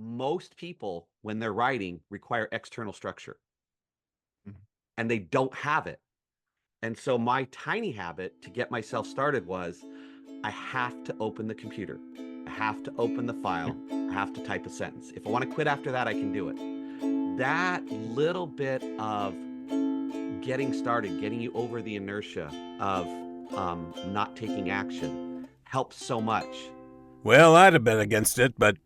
most people, when they're writing, require external structure Mhm. and they don't have it. And so my tiny habit to get myself started was I have to open the computer. I have to open the file. I have to type a sentence. If I want to quit after that, I can do it. That little bit of getting started, getting you over the inertia of not taking action helps so much. Well, I'd have bet against it, but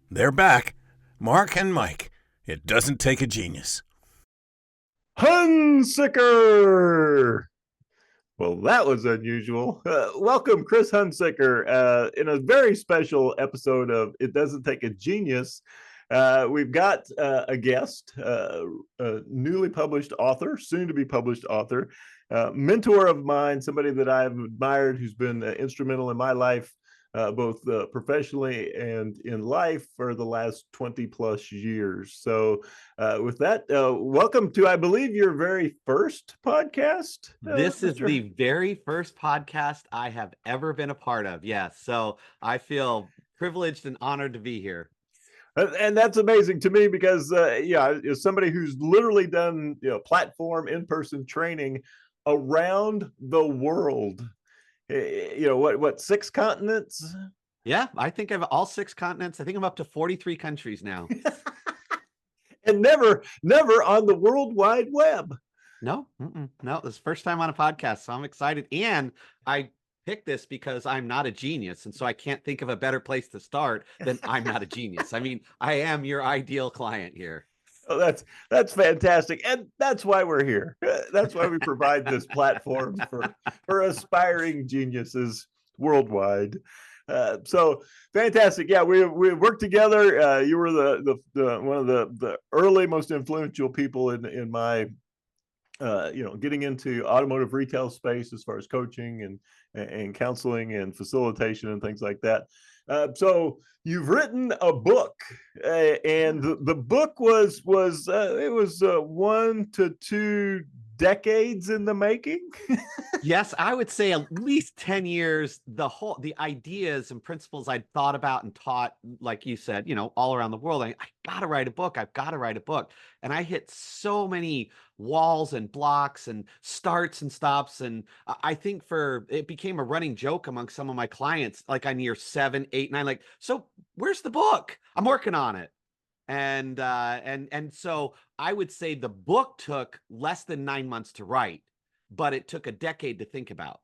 they're back. Mark and Mike. It doesn't take a genius. Hunsicker. Well, that was unusual. Welcome, Chris Hunsicker, in a very special episode of It Doesn't Take a Genius. We've got a guest, a newly published author, soon to be published author, mentor of mine, somebody that I've admired who's been instrumental in my life, both professionally and in life for the last 20 plus years. So with that, welcome to, I believe, your very first podcast. This is Mr. the very first podcast I have ever been a part of. Yes. So I feel privileged and honored to be here. And that's amazing to me because, as somebody who's literally done, platform in-person training around the world, what 6 continents? Yeah, I think I've all 6 continents. I think I'm up to 43 countries now. And never on the World Wide Web. No, no, this is the first time on a podcast, so I'm excited. And I picked this because I'm not a genius, and so I can't think of a better place to start than I'm not a genius. I mean, I am your ideal client here. Oh, that's fantastic, and that's why we're here. That's why we provide this platform for aspiring geniuses worldwide. So fantastic! Yeah, we worked together. You were the one of the early, most influential people in my getting into automotive retail space as far as coaching and counseling and facilitation and things like that. So you've written a book, and the book was 1 to 2 decades in the making. Yes, I would say at least 10 years. The ideas and principles I'd thought about and taught, like you said, all around the world. I got to write a book. I've got to write a book. And I hit so many walls and blocks and starts and stops. And I think it became a running joke among some of my clients, like on year 7, 8, 9, like, so where's the book? I'm working on it. And so I would say the book took less than 9 months to write, but it took a decade to think about.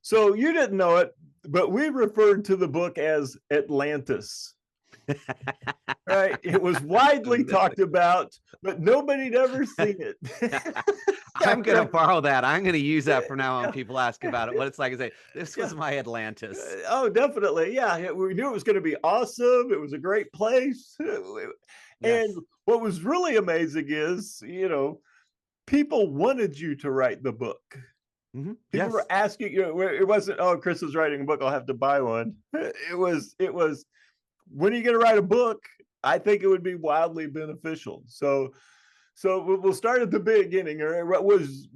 So you didn't know it, but we referred to the book as Atlantis. Right? It was widely talked about, but nobody'd ever seen it. I'm going to borrow that. I'm going to use that from now on. People ask about it, what it's like. I say, this was my Atlantis. Oh, definitely. Yeah. We knew it was going to be awesome. It was a great place. Yes. And what was really amazing is, people wanted you to write the book. Mm-hmm. People were asking, it wasn't, oh, Chris is writing a book, I'll have to buy one. It was, when are you going to write a book? I think it would be wildly beneficial. So we'll start at the beginning. Or what was,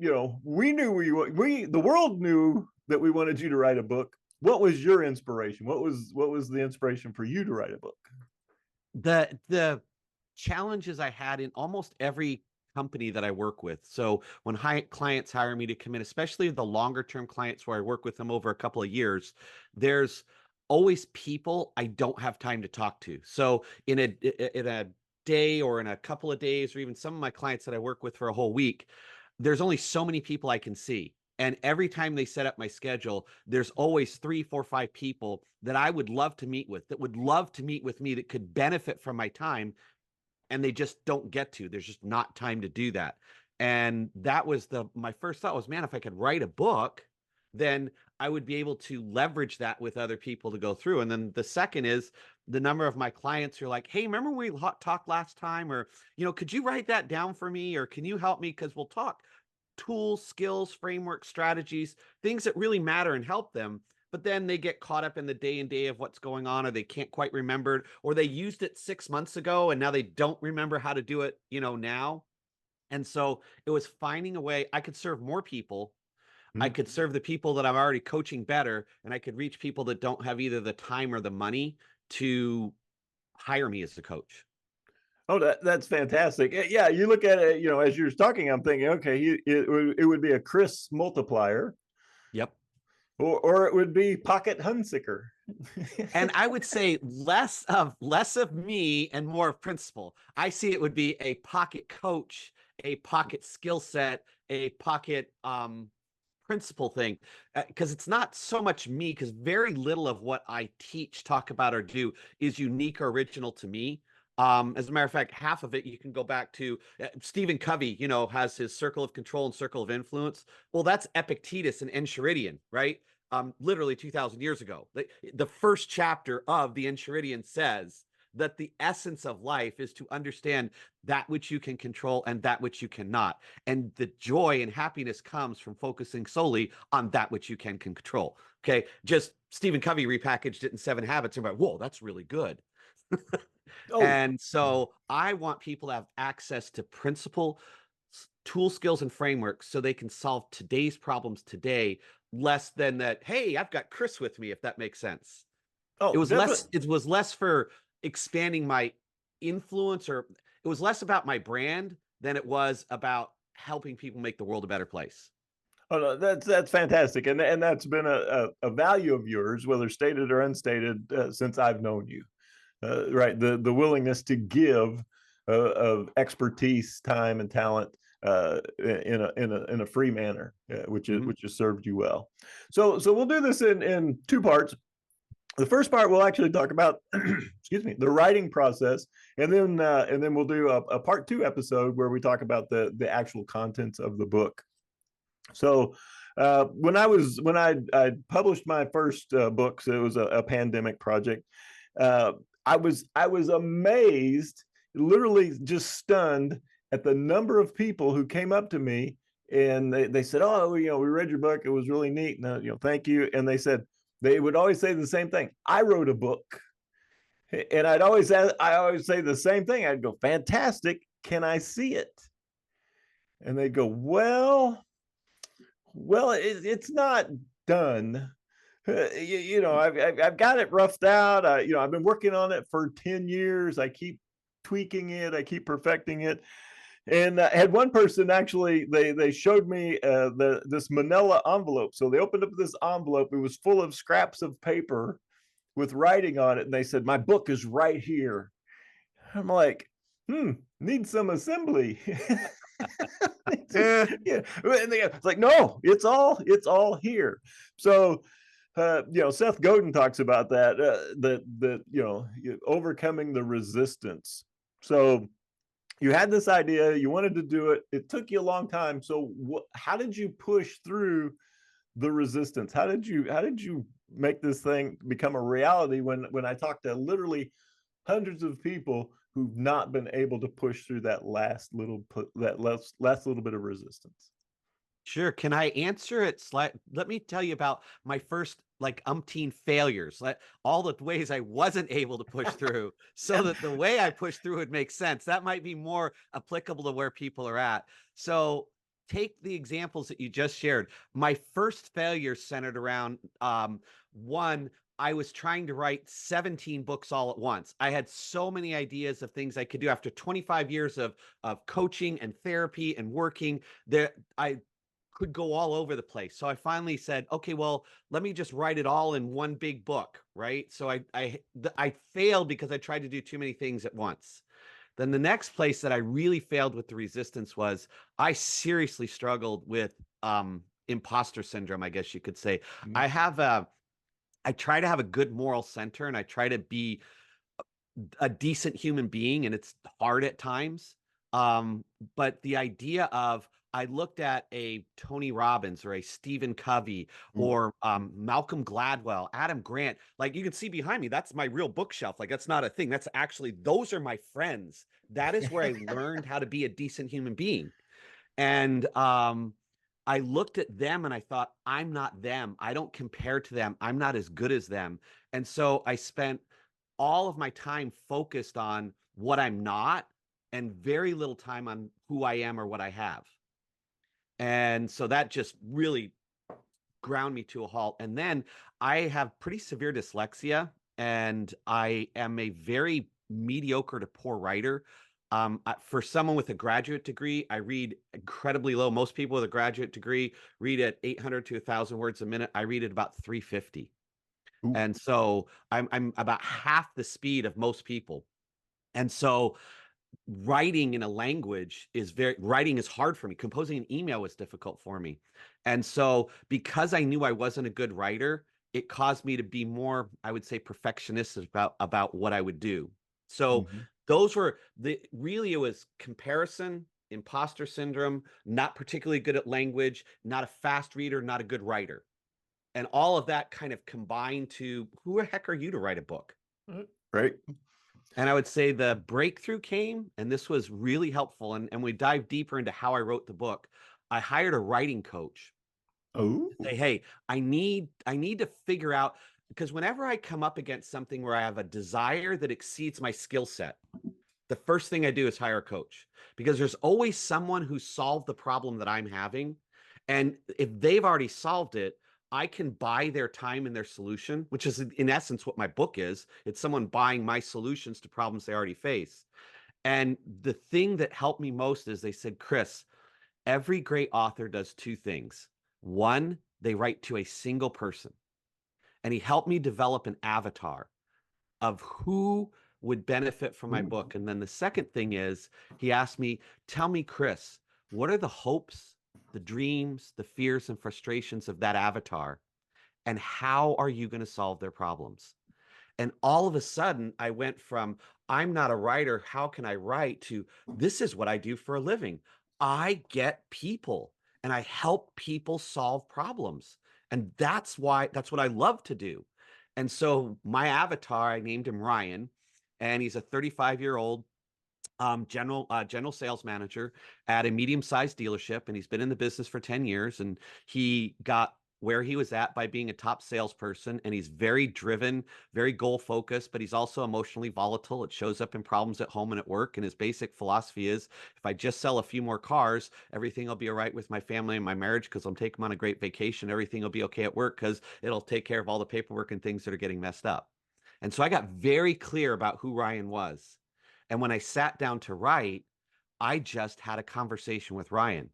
we knew the world knew that we wanted you to write a book. What was your inspiration? What was the inspiration for you to write a book? The challenges I had in almost every company that I work with. So when clients hire me to come in, especially the longer term clients where I work with them over a couple of years, there's always people I don't have time to talk to. So in a day or in a couple of days, or even some of my clients that I work with for a whole week, there's only so many people I can see. And every time they set up my schedule, there's always 3, 4, 5 people that I would love to meet with, that would love to meet with me, that could benefit from my time. And they just don't get to. There's just not time to do that. And that was my first thought was, man, if I could write a book, then I would be able to leverage that with other people to go through. And then the second is the number of my clients who are like, hey, remember when we talked last time? Or, could you write that down for me? Or can you help me? Because we'll talk tools, skills, frameworks, strategies, things that really matter and help them. But then they get caught up in the day and day of what's going on, or they can't quite remember it, or they used it 6 months ago and now they don't remember how to do it, now. And so it was finding a way I could serve more people. I could serve the people that I'm already coaching better, and I could reach people that don't have either the time or the money to hire me as a coach. Oh, that's fantastic. Yeah, you look at it, as you're talking, I'm thinking, okay, it would be a Chris multiplier. Yep. Or it would be Pocket Hunsicker. And I would say less of me and more of principle. I see it would be a pocket coach, a pocket skill set, a pocket principle thing, because it's not so much me, because very little of what I teach, talk about, or do is unique or original to me. As a matter of fact, half of it you can go back to Stephen Covey, has his circle of control and circle of influence. Well, that's Epictetus and Enchiridion, right? Literally 2,000 years ago. The first chapter of the Enchiridion says that the essence of life is to understand that which you can control and that which you cannot. And the joy and happiness comes from focusing solely on that which you can control. Okay. Just Stephen Covey repackaged it in 7 Habits. And I'm like, whoa, that's really good. Oh, And so I want people to have access to principle, tool, skills, and frameworks so they can solve today's problems today, less than that, hey, I've got Chris with me, if that makes sense. oh, It was less for expanding my influence, or it was less about my brand than it was about helping people make the world a better place. Oh no, that's fantastic, and that's been a value of yours, whether stated or unstated, since I've known you. Right, the willingness to give of expertise, time, and talent in a free manner, which has served you well. So we'll do this in 2 parts. The first part we'll actually talk about, excuse me, the writing process, and then we'll do a part 2 episode where we talk about the actual contents of the book. So when I published my first book, so it was a pandemic project. I was amazed, literally just stunned at the number of people who came up to me and they said, "Oh, we read your book. It was really neat. And, thank you." And they would always say the same thing. I wrote a book, and I always say the same thing. I'd go, "Fantastic. Can I see it?" And they'd go, "Well, it's not done. I've got it roughed out. I've been working on it for 10 years. I keep tweaking it. I keep perfecting it." And I had one person actually, they showed me this manila envelope. So they opened up this envelope. It was full of scraps of paper with writing on it. And they said, "My book is right here." I'm like, need some assembly. Yeah. And it's like, no, it's all here. So Seth Godin talks about that overcoming the resistance. So you had this idea, you wanted to do it, it took you a long time. So how did you push through the resistance? How did you make this thing become a reality when I talked to literally hundreds of people who've not been able to push through that last little bit of resistance? Sure. Can I answer it? Let me tell you about my first umpteen failures, all the ways I wasn't able to push through, so that the way I push through would make sense. That might be more applicable to where people are at. So take the examples that you just shared. My first failure centered around one, I was trying to write 17 books all at once. I had so many ideas of things I could do after 25 years of coaching and therapy and working there. I could go all over the place. So I finally said, okay, well, let me just write it all in one big book, right? So I failed because I tried to do too many things at once. Then the next place that I really failed with the resistance was I seriously struggled with imposter syndrome, I guess you could say. Mm-hmm. I try to have a good moral center, and I try to be a decent human being, and it's hard at times. But the idea of, I looked at a Tony Robbins or a Stephen Covey or Malcolm Gladwell, Adam Grant. Like, you can see behind me, that's my real bookshelf. Like, that's not a thing. That's actually, those are my friends. That is where I learned how to be a decent human being. And I looked at them and I thought, I'm not them. I don't compare to them. I'm not as good as them. And so I spent all of my time focused on what I'm not and very little time on who I am or what I have. And so that just really ground me to a halt. And then I have pretty severe dyslexia, and I am a very mediocre to poor writer. For someone with a graduate degree, I read incredibly low. Most people with a graduate degree read at 800 to 1,000 words a minute. I read at about 350. Ooh. And so I'm about half the speed of most people. And so writing in a language writing is hard for me. Composing an email was difficult for me. And so because I knew I wasn't a good writer, it caused me to be more, I would say, perfectionist about what I would do. So those were really, it was comparison, imposter syndrome, not particularly good at language, not a fast reader, not a good writer. And all of that kind of combined to, who the heck are you to write a book? Right. And I would say the breakthrough came, and this was really helpful. And we dive deeper into how I wrote the book. I hired a writing coach. Oh, Say, hey, I need to figure out, because whenever I come up against something where I have a desire that exceeds my skill set, the first thing I do is hire a coach, because there's always someone who solved the problem that I'm having. And if they've already solved it, I can buy their time and their solution, which is in essence what my book is. It's someone buying my solutions to problems they already face. And the thing that helped me most is they said, Chris, every great author does two things. One, they write to a single person. And he helped me develop an avatar of who would benefit from my book. And then the second thing is he asked me, tell me, Chris, what are the hopes, the dreams, the fears, and frustrations of that avatar? And how are you going to solve their problems? And all of a sudden, I went from, I'm not a writer, how can I write, to this is what I do for a living. I get people and I help people solve problems. And that's what I love to do. And so my avatar, I named him Ryan, and he's a 35-year-old general sales manager at a medium-sized dealership, and he's been in the business for 10 years, and he got where he was at by being a top salesperson. And he's very driven, very goal focused, but he's also emotionally volatile. It shows up in problems at home and at work. And his basic philosophy is, if I just sell a few more cars, everything will be all right with my family and my marriage, because I'm taking on a great vacation. Everything will be okay at work because it'll take care of all the paperwork and things that are getting messed up. And so I got very clear about who Ryan was. And when I sat down to write, I just had a conversation with Ryan.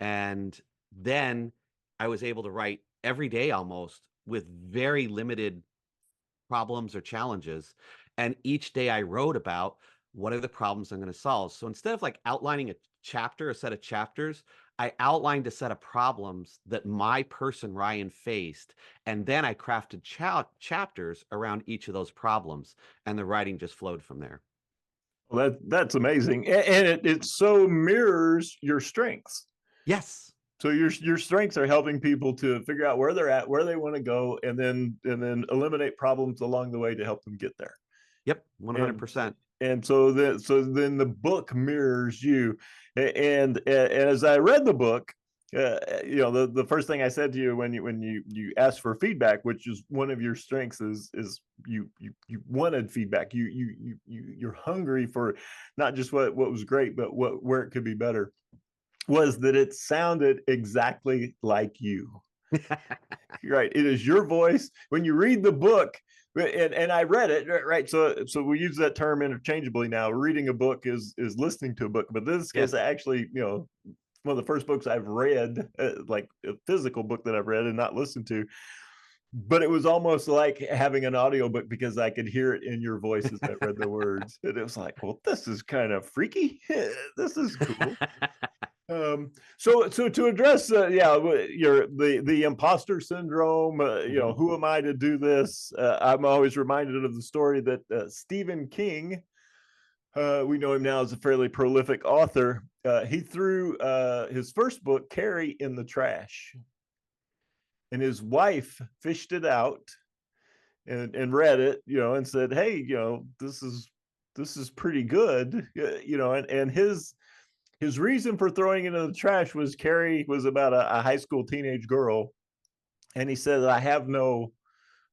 And then I was able to write every day almost with very limited problems or challenges. And each day I wrote about, what are the problems I'm going to solve? So instead of like outlining a set of chapters, I outlined a set of problems that my person, Ryan, faced. And then I crafted chapters around each of those problems. And the writing just flowed from there. Well, that's amazing. And it so mirrors your strengths. Yes. So your strengths are helping people to figure out where they're at, where they want to go, and then eliminate problems along the way to help them get there. Yep, 100%. And so then the book mirrors you. And as I read the book, the first thing I said to you when you asked for feedback, which is one of your strengths, is you wanted feedback. You're hungry for not just what was great, but where it could be better. Was that it sounded exactly like you. Right. It is your voice. When you read the book, and I read it, right? So we use that term interchangeably now. Reading a book is listening to a book. But this is actually, one of the first books I've read, like a physical book that I've read and not listened to. But it was almost like having an audiobook, because I could hear it in your voice as I read the words. And it was like, well, this is kind of freaky. This is cool. So to address the imposter syndrome, who am I to do this? I'm always reminded of the story that Stephen King, we know him now as a fairly prolific author. He threw his first book, Carrie, in the trash, and his wife fished it out and read it, and said, hey, this is pretty good, and his reason for throwing it in the trash was Carrie was about a high school teenage girl. And he said,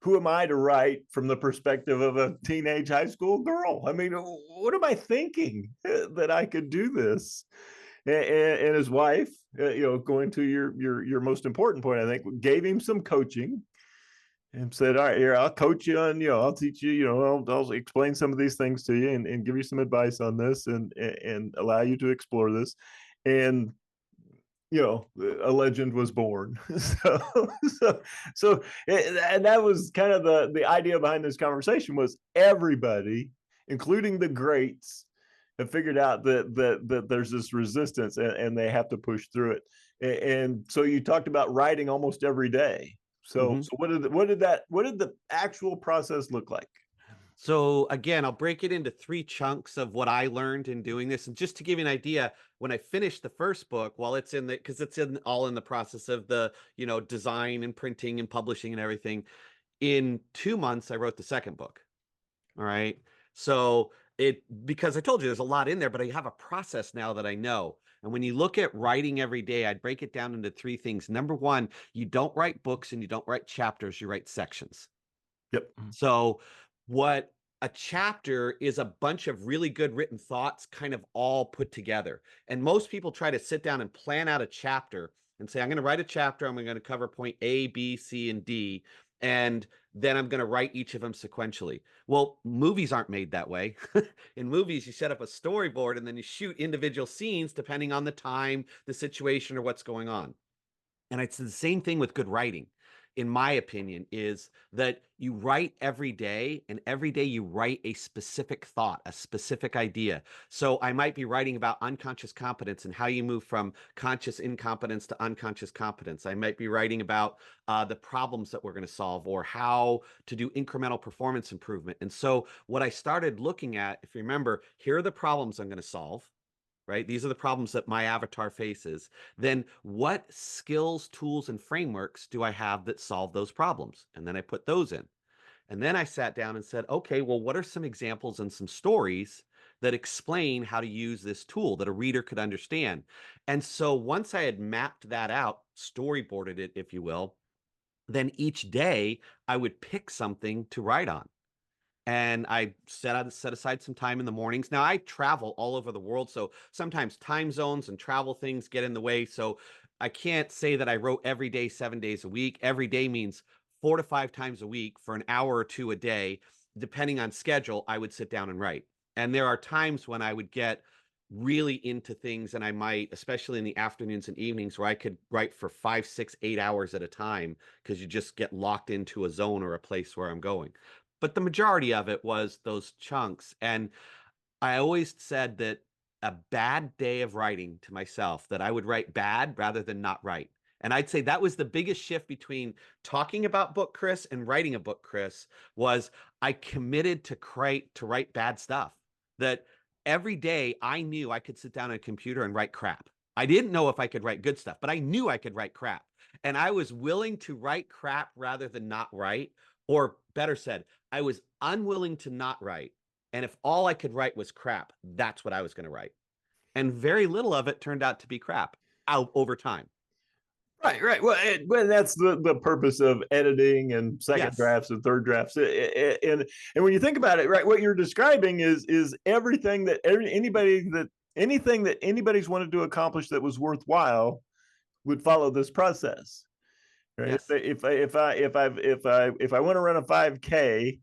who am I to write from the perspective of a teenage high school girl? I mean, what am I thinking that I could do this? And his wife, going to your most important point, I think, gave him some coaching. and said, all right, here, I'll coach you on, I'll teach you, I'll explain some of these things to you and give you some advice on this and allow you to explore this. And, a legend was born. So, and that was kind of the idea behind this conversation was everybody, including the greats, have figured out that there's this resistance and they have to push through it. And so you talked about writing almost every day. So what did the actual process look like? So again, I'll break it into 3 chunks of what I learned in doing this. And just to give you an idea, when I finished the first book, while it's in because it's all in the process of the, design and printing and publishing and everything, in 2 months, I wrote the second book. All right. So because I told you there's a lot in there, but I have a process now that I know. And when you look at writing every day, I'd break it down into 3 things. Number 1, you don't write books and you don't write chapters, you write sections. Yep. So what a chapter is a bunch of really good written thoughts kind of all put together. And most people try to sit down and plan out a chapter and say, I'm going to write a chapter. I'm going to cover point A, B, C, and D. And then I'm going to write each of them sequentially. Well, movies aren't made that way. In movies, you set up a storyboard and then you shoot individual scenes depending on the time, the situation, or what's going on. And it's the same thing with good writing, in my opinion, is that you write every day, and every day you write a specific thought, a specific idea. So I might be writing about unconscious competence and how you move from conscious incompetence to unconscious competence. I might be writing about the problems that we're going to solve or how to do incremental performance improvement. And so what I started looking at, if you remember, here are the problems I'm going to solve. Right? These are the problems that my avatar faces. Then what skills, tools, and frameworks do I have that solve those problems? And then I put those in. And then I sat down and said, okay, well, what are some examples and some stories that explain how to use this tool that a reader could understand? And so once I had mapped that out, storyboarded it, if you will, then each day I would pick something to write on. And I set aside some time in the mornings. Now I travel all over the world, so sometimes time zones and travel things get in the way. So I can't say that I wrote every day, 7 days a week. Every day means 4 to 5 times a week for an hour or 2 a day. Depending on schedule, I would sit down and write. And there are times when I would get really into things, and I might, especially in the afternoons and evenings, where I could write for 5, 6, 8 hours at a time because you just get locked into a zone or a place where I'm going. But the majority of it was those chunks. And I always said that a bad day of writing to myself, that I would write bad rather than not write. And I'd say that was the biggest shift between talking about book Chris and writing a book Chris, was I committed to write bad stuff. That every day I knew I could sit down at a computer and write crap. I didn't know if I could write good stuff, but I knew I could write crap. And I was willing to write crap rather than not write. Or better said, I was unwilling to not write. And if all I could write was crap, that's what I was going to write. And very little of it turned out to be crap out over time. Right. Well, that's the purpose of editing and second drafts and third drafts. And when you think about it, right, what you're describing is everything that anything that anybody's wanted to accomplish that was worthwhile would follow this process. Right. Yes. If I want to run a 5K,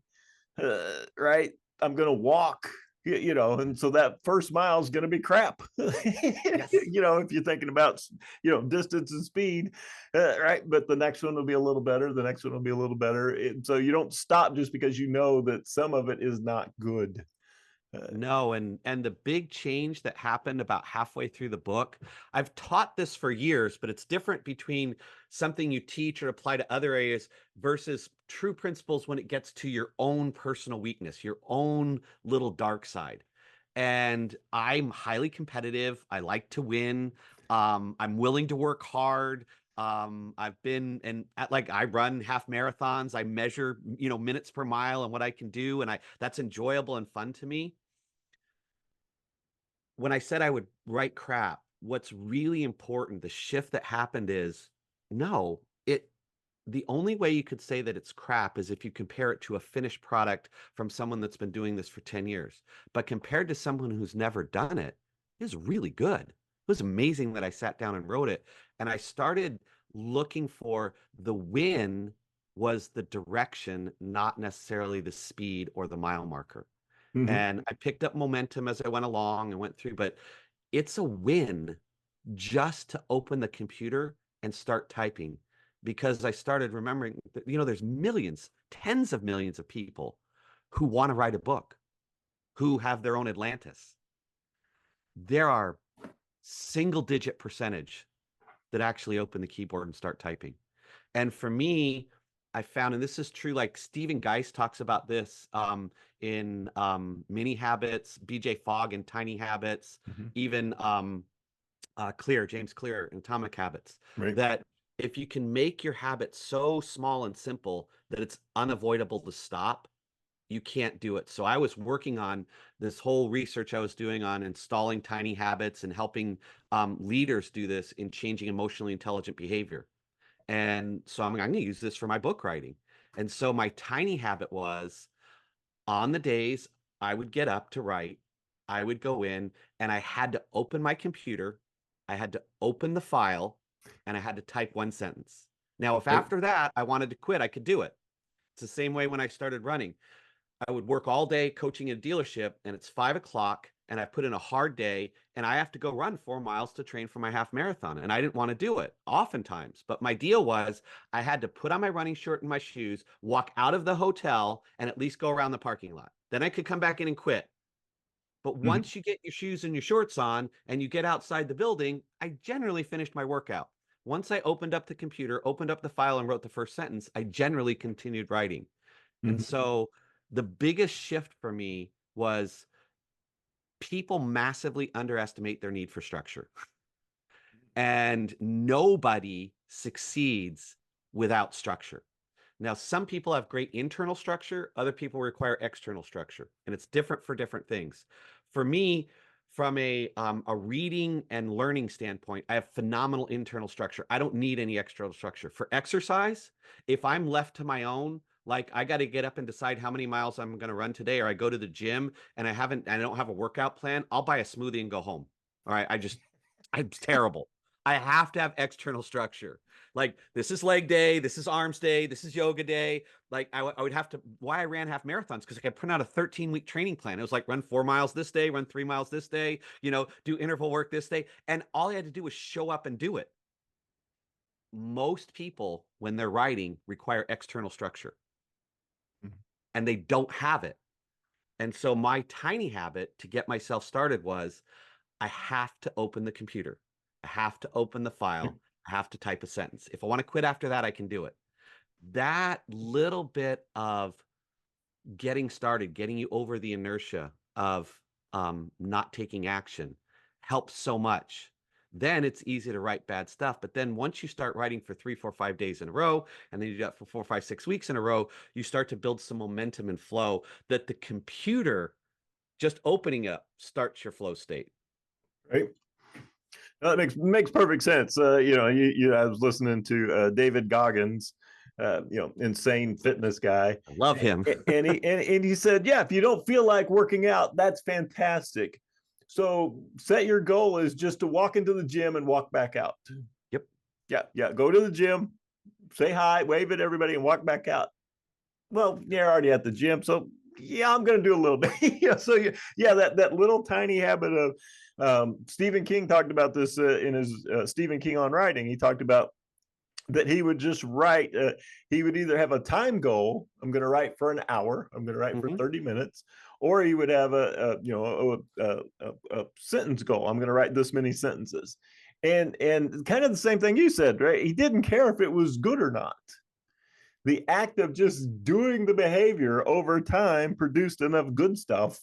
right, I'm going to walk, and so that first mile is going to be crap. Yes. If you're thinking about, distance and speed, right. But the next one will be a little better. The next one will be a little better. So you don't stop just because you know that some of it is not good. No, and the big change that happened about halfway through the book, I've taught this for years, but it's different between something you teach or apply to other areas versus true principles when it gets to your own personal weakness, your own little dark side. And I'm highly competitive. I like to win. I'm willing to work hard. I've been I run half marathons. I measure, minutes per mile and what I can do, and that's enjoyable and fun to me. When I said I would write crap, what's really important, the shift that happened is no, the only way you could say that it's crap is if you compare it to a finished product from someone that's been doing this for 10 years. But compared to someone who's never done it, it's really good. It was amazing that I sat down and wrote it. And I started looking for the win was the direction, not necessarily the speed or the mile marker. Mhm. And I picked up momentum as I went along and went through, but it's a win just to open the computer and start typing, because I started remembering that, there's millions, tens of millions of people who want to write a book, who have their own Atlantis. There are single digit percentage that actually open the keyboard and start typing. And for me, I found, and this is true, like Stephen Geist talks about this in Mini Habits, BJ Fogg in Tiny Habits, Mhm. even James Clear in Atomic Habits, Right. that if you can make your habit so small and simple that it's unavoidable to stop, you can't do it. So I was working on this whole research I was doing on installing tiny habits and helping leaders do this in changing emotionally intelligent behavior. And so I'm going to use this for my book writing. And so my tiny habit was, on the days I would get up to write, I would go in and I had to open my computer, I had to open the file, and I had to type one sentence. Now, if Right. after that I wanted to quit, I could do it. It's the same way when I started running. I would work all day coaching in a dealership, and it's 5 o'clock, and I put in a hard day, and I have to go run 4 miles to train for my half marathon. And I didn't want to do it oftentimes. But my deal was I had to put on my running shirt and my shoes, walk out of the hotel, and at least go around the parking lot. Then I could come back in and quit. But Mhm. once you get your shoes and your shorts on and you get outside the building, I generally finished my workout. Once I opened up the computer, opened up the file, and wrote the first sentence, I generally continued writing. And Mhm. so the biggest shift for me was people massively underestimate their need for structure. And nobody succeeds without structure. Now, some people have great internal structure, other people require external structure, and it's different for different things. For me, from a reading and learning standpoint, I have phenomenal internal structure. I don't need any external structure. For exercise, if I'm left to my own, like I got to get up and decide how many miles I'm going to run today, or I go to the gym and I don't have a workout plan, I'll buy a smoothie and go home. All right, I'm terrible. I have to have external structure. Like, this is leg day, this is arms day, this is yoga day. Like, I would have to, why I ran half marathons, because I could print out a 13-week training plan. It was like, run 4 miles this day, run 3 miles this day, do interval work this day. And all I had to do was show up and do it. Most people, when they're writing, require external structure, Mhm. and they don't have it. And so my tiny habit to get myself started was, I have to open the computer. I have to open the file. I have to type a sentence. If I want to quit after that, I can do it. That little bit of getting started, getting you over the inertia of not taking action helps so much. Then it's easy to write bad stuff. But then once you start writing for 3, 4, 5 days in a row, and then you do that for 4, 5, 6 weeks in a row, you start to build some momentum and flow that the computer just opening up starts your flow state. Right. That makes perfect sense. I was listening to David Goggins, insane fitness guy, I love him. and he said, yeah, if you don't feel like working out, that's fantastic. So set your goal is just to walk into the gym and walk back out. Yep. Yeah. Go to the gym, say hi, wave at everybody, and walk back out. Well, you're already at the gym, so yeah, I'm going to do a little bit. That little tiny habit of Stephen King talked about this in his Stephen King on writing. He talked about that he would just write. He would either have a time goal. I'm going to write for an hour. I'm going to write for 30 minutes, or he would have a sentence goal. I'm going to write this many sentences, and kind of the same thing you said, right? He didn't care if it was good or not. The act of just doing the behavior over time produced enough good stuff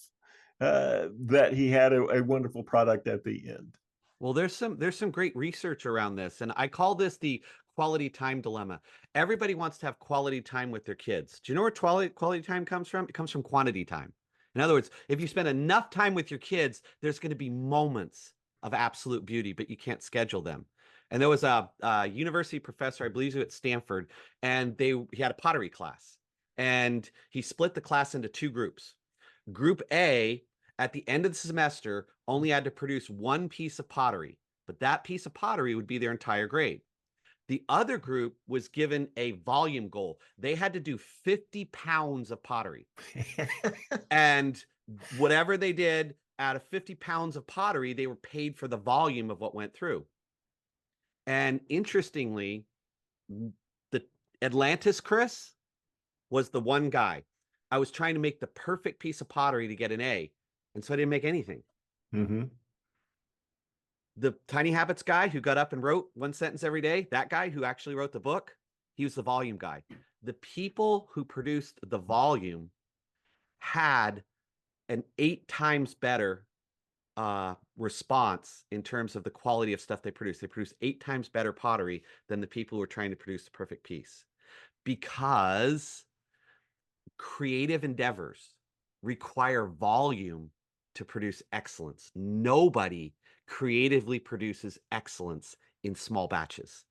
that he had a wonderful product at the end. Well, there's some great research around this, and I call this the quality time dilemma. Everybody wants to have quality time with their kids. Do you know where quality time comes from? It comes from quantity time. In other words, if you spend enough time with your kids, there's going to be moments of absolute beauty, but you can't schedule them. And there was a university professor, I believe, at Stanford, and he had a pottery class, and he split the class into two groups. Group A, at the end of the semester, only had to produce one piece of pottery, but that piece of pottery would be their entire grade. The other group was given a volume goal. They had to do 50 pounds of pottery. And whatever they did out of 50 pounds of pottery, they were paid for the volume of what went through. And interestingly, the Atlantis Chris was the one guy. I was trying to make the perfect piece of pottery to get an A, and so I didn't make anything. Mm-hmm. The Tiny Habits guy who got up and wrote one sentence every day, that guy who actually wrote the book, he was the volume guy. The people who produced the volume had an 8 times better response in terms of the quality of stuff they produced. They produced 8 times better pottery than the people who were trying to produce the perfect piece, because creative endeavors require volume to produce excellence. Nobody creatively produces excellence in small batches.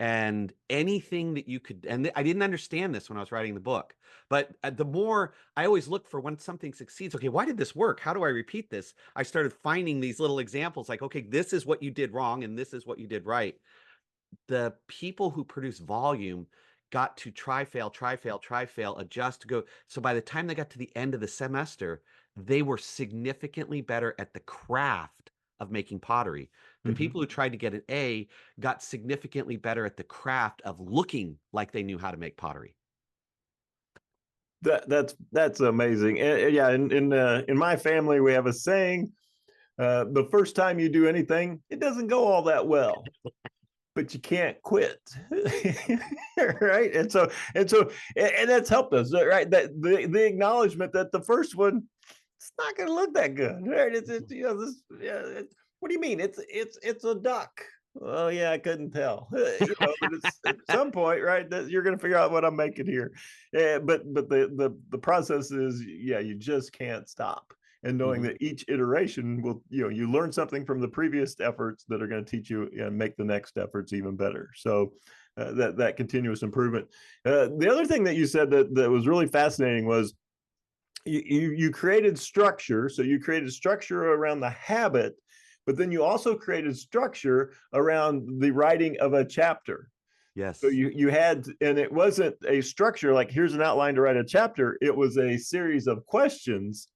And anything that you could, and I didn't understand this when I was writing the book, but the more I always look for when something succeeds, okay, why did this work? How do I repeat this? I started finding these little examples like, okay, this is what you did wrong and this is what you did right. The people who produce volume got to try, fail, adjust, to go. So by the time they got to the end of the semester, they were significantly better at the craft of making pottery. The people who tried to get an A got significantly better at the craft of looking like they knew how to make pottery. That's amazing. Yeah, in my family we have a saying: the first time you do anything, it doesn't go all that well, but you can't quit. Right? And that's helped us, right? That the acknowledgement that the first one, it's not going to look that good, right? What do you mean? It's a duck. Oh yeah, I couldn't tell. But it's at some point, right, that you're going to figure out what I'm making here. But the process is, yeah, you just can't stop. And knowing that each iteration will, you learn something from the previous efforts that are going to teach you and make the next efforts even better. So that continuous improvement. The other thing that you said that was really fascinating was you created structure. So you created structure around the habit, but then you also created structure around the writing of a chapter. Yes. So you had, and it wasn't a structure like here's an outline to write a chapter. It was a series of questions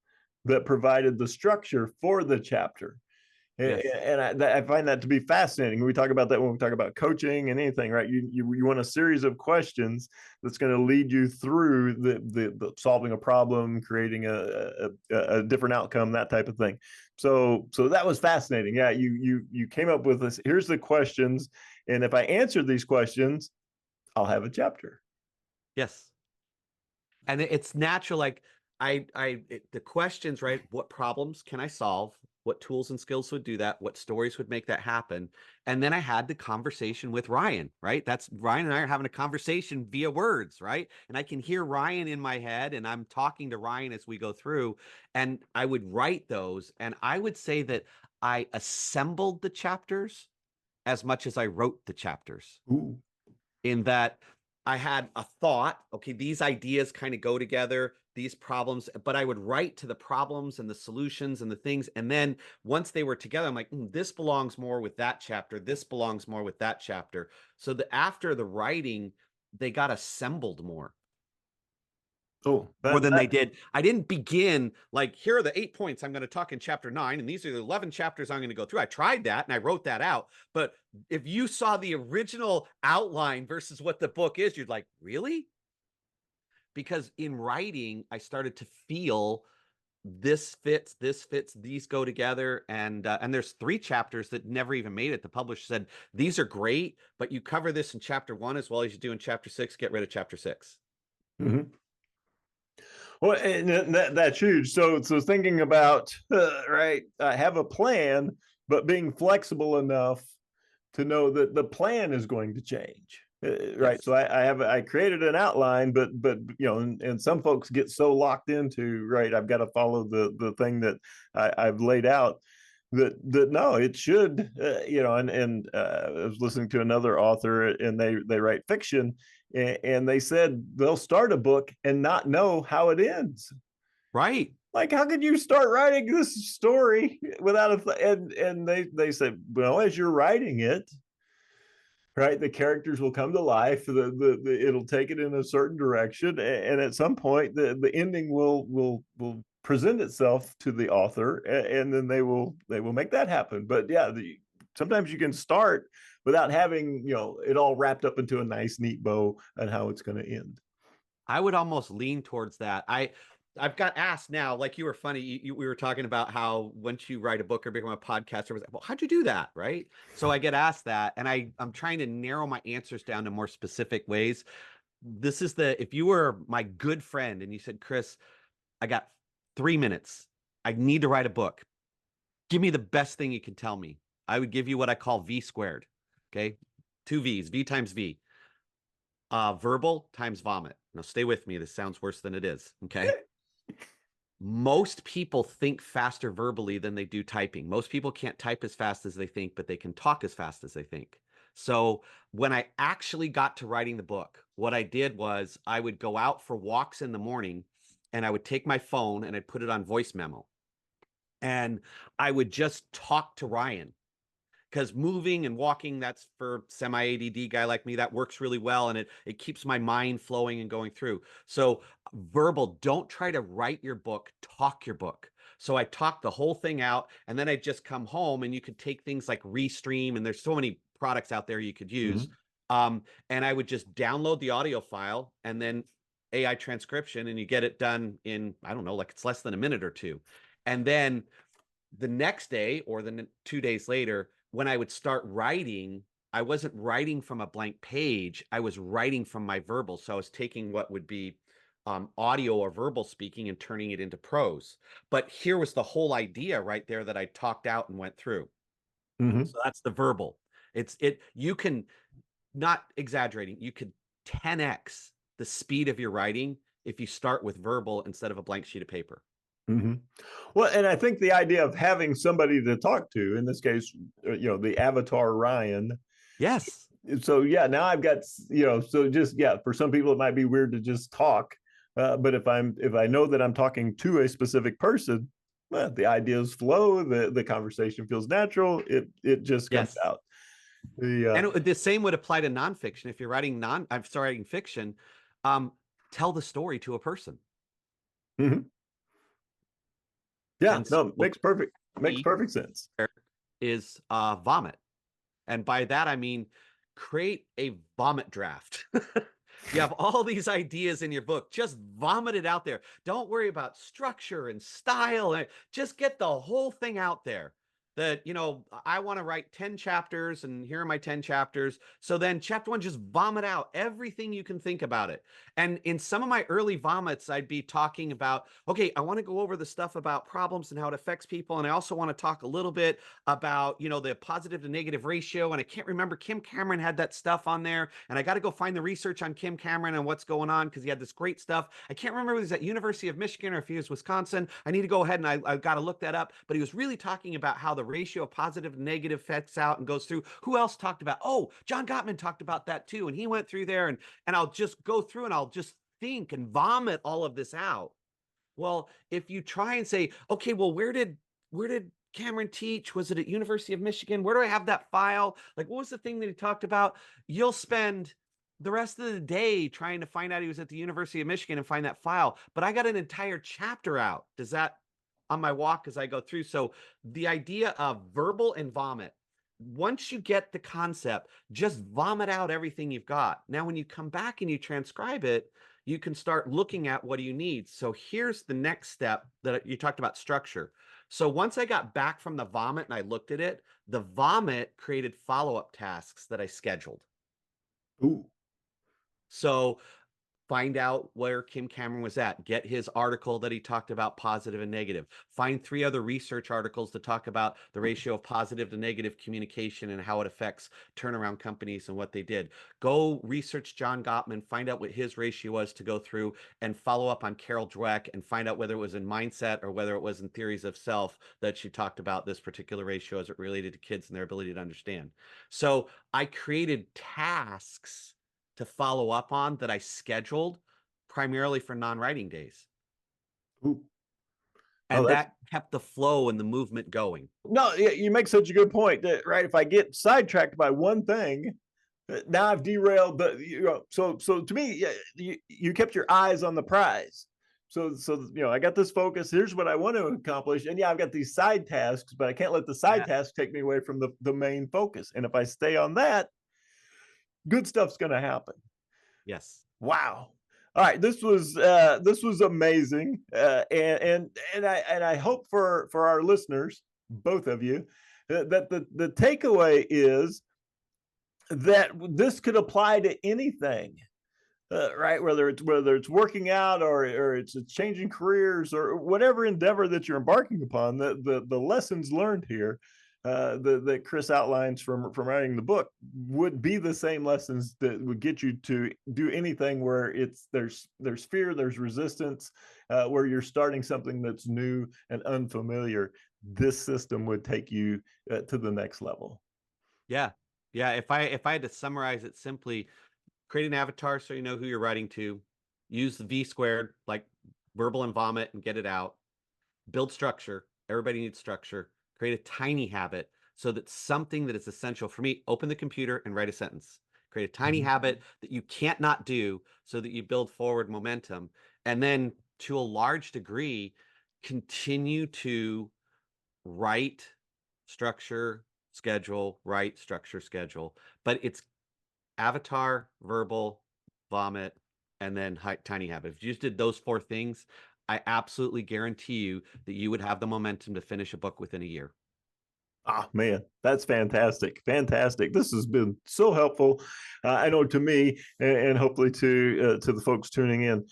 that provided the structure for the chapter. Yes. And I find that to be fascinating. We talk about that when we talk about coaching and anything, right? You want a series of questions that's going to lead you through the solving a problem, creating a different outcome, that type of thing. So that was fascinating. Yeah, you came up with this. Here's the questions, and if I answer these questions, I'll have a chapter. Yes, and it's natural. Like the questions, right? What problems can I solve? What tools and skills would do that? What stories would make that happen? And then I had the conversation with Ryan, right? That's Ryan and I are having a conversation via words, right? And I can hear Ryan in my head, and I'm talking to Ryan as we go through, and I would write those. And I would say that I assembled the chapters as much as I wrote the chapters. Ooh. In that I had a thought, okay, these ideas kind of go together, these problems, but I would write to the problems and the solutions and the things. And then once they were together, I'm like, this belongs more with that chapter. This belongs more with that chapter. So after the writing, they got assembled more. Oh, more than they did. I didn't begin like, here are the 8 points I'm going to talk in chapter 9, and these are the 11 chapters I'm going to go through. I tried that and I wrote that out. But if you saw the original outline versus what the book is, you're like, really? Because in writing, I started to feel this fits, these go together. And there's 3 chapters that never even made it. The publisher said, these are great, but you cover this in chapter 1 as well as you do in chapter 6. Get rid of chapter 6. Mm-hmm. Well, and that's huge. So thinking about, right, I have a plan, but being flexible enough to know that the plan is going to change. Right. Yes. So I created an outline, but and some folks get so locked into, right, I've got to follow the thing that I've laid out that no, it should, and I was listening to another author, and they write fiction, and they said they'll start a book and not know how it ends. Right. Like, how could you start writing this story without and they said, well, as you're writing it, right? The characters will come to life. It'll take it in a certain direction, and at some point, the ending will present itself to the author, and then they will make that happen. But yeah, sometimes you can start without having it all wrapped up into a nice, neat bow and how it's going to end. I would almost lean towards that. I've got asked now, like you were funny. We were talking about how once you write a book or become a podcaster, was like, well, how'd you do that? Right. So I get asked that, and I'm trying to narrow my answers down to more specific ways. This is if you were my good friend and you said, Chris, I got 3 minutes. I need to write a book. Give me the best thing you can tell me. I would give you what I call V squared. Okay. 2 V's, V times V. Verbal times vomit. Now stay with me. This sounds worse than it is. Okay. Most people think faster verbally than they do typing. Most people can't type as fast as they think, but they can talk as fast as they think. So when I actually got to writing the book, what I did was I would go out for walks in the morning and I would take my phone and I'd put it on voice memo. And I would just talk to Ryan, because moving and walking, that's for semi-ADD guy like me, that works really well. And it keeps my mind flowing and going through. So verbal, don't try to write your book, talk your book. So I talked the whole thing out, and then I just come home, and you could take things like Restream, and there's so many products out there you could use. And I would just download the audio file and then AI transcription, and you get it done in, I don't know, like it's less than a minute or two. And then the next day or the 2 days later, when I would start writing, I wasn't writing from a blank page. I was writing from my verbal. So I was taking what would be audio or verbal speaking and turning it into prose. But here was the whole idea right there that I talked out and went through. So that's the verbal. You can, not exaggerating, you could 10x the speed of your writing if you start with verbal instead of a blank sheet of paper. Well, and I think the idea of having somebody to talk to, in this case, the avatar Ryan. Yes. So yeah, now I've got, so just, for some people it might be weird to just talk. But if I know that I'm talking to a specific person, well, the ideas flow, the conversation feels natural. It just comes out. And the same would apply to nonfiction. If you're writing writing fiction, tell the story to a person. Yeah, no, makes perfect sense. Is vomit. And by that, I mean, create a vomit draft. You have all these ideas in your book, just vomit it out there. Don't worry about structure and style. Just get the whole thing out there. That, I want to write 10 chapters, and here are my 10 chapters. So then chapter 1, just vomit out everything you can think about it. And in some of my early vomits, I'd be talking about, okay, I want to go over the stuff about problems and how it affects people. And I also want to talk a little bit about, the positive to negative ratio. And I can't remember, Kim Cameron had that stuff on there. And I got to go find the research on Kim Cameron and what's going on, because he had this great stuff. I can't remember if he was at University of Michigan or if he was Wisconsin. I need to go ahead and I got to look that up. But he was really talking about how the ratio of positive and negative affects out and goes through. Who else talked about? Oh, John Gottman talked about that too. And he went through there, and I'll just go through and I'll just think and vomit all of this out. Well, if you try and say, okay, well, where did Cameron teach? Was it at University of Michigan? Where do I have that file? Like, what was the thing that he talked about? You'll spend the rest of the day trying to find out he was at the University of Michigan and find that file. But I got an entire chapter out. Does that on my walk as I go through? So the idea of verbal and vomit, once you get the concept, just vomit out everything you've got. Now, when you come back and you transcribe it, you can start looking at what do you need. So here's the next step that you talked about, structure. So once I got back from the vomit and I looked at it, the vomit created follow-up tasks that I scheduled. Ooh. So find out where Kim Cameron was at. Get his article that he talked about positive and negative. Find 3 other research articles to talk about the ratio of positive to negative communication and how it affects turnaround companies and what they did. Go research John Gottman, find out what his ratio was to go through, and follow up on Carol Dweck and find out whether it was in Mindset or whether it was in Theories of Self that she talked about this particular ratio as it related to kids and their ability to understand. So I created tasks to follow up on that I scheduled primarily for non-writing days. Ooh. And that kept the flow and the movement going. No, you make such a good point that, right, if I get sidetracked by one thing, Now I've derailed, but so to me, you kept your eyes on the prize. So I got this focus. Here's what I want to accomplish, and I've got these side tasks, but I can't let the side tasks take me away from the main focus. And if I stay on that, good stuff's going to happen. Yes. Wow. All right, this was amazing, and I hope for our listeners, both of you, that the takeaway is that this could apply to anything, right? Whether it's working out or it's changing careers or whatever endeavor that you're embarking upon. The lessons learned here that Chris outlines from writing the book would be the same lessons that would get you to do anything where there's fear, there's resistance, where you're starting something that's new and unfamiliar. This system would take you to the next level. Yeah. If I had to summarize it simply, create an avatar so you know who you're writing to, use the V squared, like verbal and vomit, and get it out. Build structure. Everybody needs structure. Create a tiny habit so that something that is essential for me, open the computer and write a sentence. Create a tiny habit that you can't not do so that you build forward momentum. And then to a large degree, continue to write, structure, schedule, write, structure, schedule. But it's avatar, verbal, vomit, and then tiny habit. If you just did those 4 things, I absolutely guarantee you that you would have the momentum to finish a book within a year. Oh man, that's fantastic. Fantastic. This has been so helpful. I know to me and hopefully to the folks tuning in.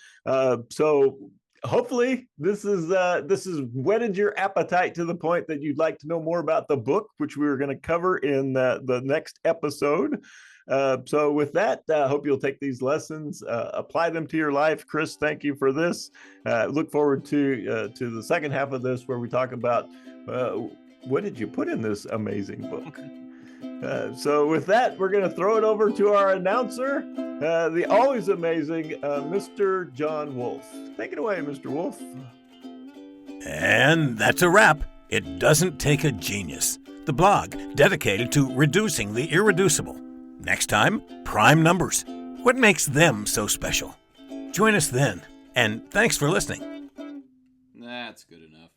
So hopefully this is whetted your appetite to the point that you'd like to know more about the book, which we were going to cover in the next episode. So with that, I hope you'll take these lessons, apply them to your life. Chris, thank you for this. Look forward to the second half of this, where we talk about what did you put in this amazing book. So with that, we're going to throw it over to our announcer, the always amazing Mr. John Wolf. Take it away, Mr. Wolf. And that's a wrap. It doesn't take a genius. The blog dedicated to reducing the irreducible. Next time, prime numbers. What makes them so special? Join us then, and thanks for listening. That's good enough.